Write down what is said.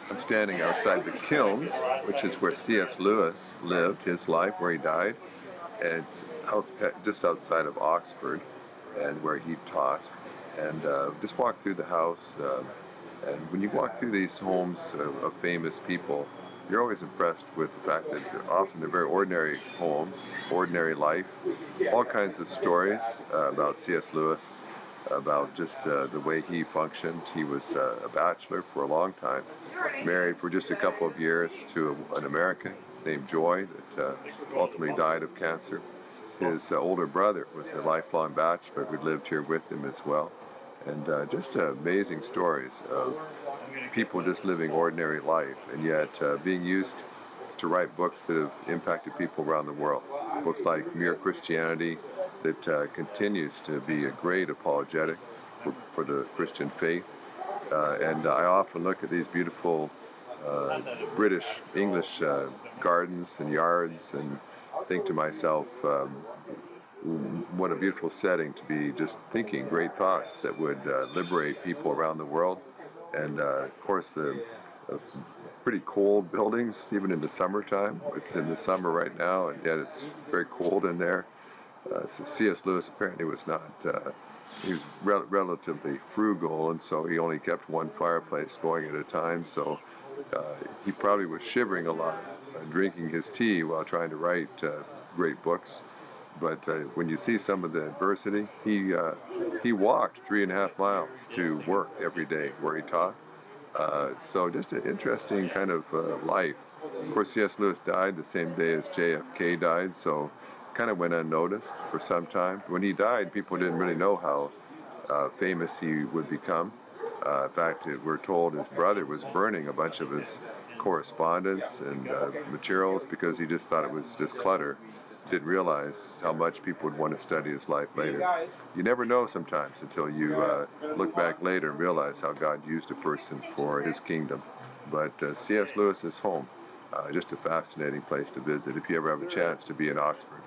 I'm standing outside the Kilns, which is where C.S. Lewis lived his life, where he died. And it's just outside of Oxford, and where he taught. And just walk through the house. And when you walk through these homes of famous people, you're always impressed with the fact that they're very ordinary homes, ordinary life, all kinds of stories about C.S. Lewis, about just the way he functioned. He was a bachelor for a long time, married for just a couple of years to an American named Joy that ultimately died of cancer. His older brother was a lifelong bachelor who lived here with him as well. And just amazing stories of people just living ordinary life and yet being used to write books that have impacted people around the world. Books like Mere Christianity that continues to be a great apologetic for the Christian faith. And I often look at these beautiful British, English gardens and yards and think to myself, what a beautiful setting to be just thinking great thoughts that would liberate people around the world. And of course, the pretty cold buildings, even in the summertime. It's in the summer right now, and yet it's very cold in there. So C.S. Lewis apparently was not, he was relatively frugal, and so he only kept one fireplace going at a time. So he probably was shivering a lot, drinking his tea while trying to write great books. But when you see some of the adversity, he walked 3.5 miles to work every day where he taught. So just an interesting kind of life. Of course, C.S. Lewis died the same day as JFK died, so kind of went unnoticed for some time. When he died, people didn't really know how famous he would become. In fact, we're told his brother was burning a bunch of his correspondence and materials because he just thought it was just clutter. Didn't realize how much people would want to study his life later. You never know sometimes until you look back later and realize how God used a person for his kingdom. But C.S. Lewis's home, just a fascinating place to visit if you ever have a chance to be in Oxford.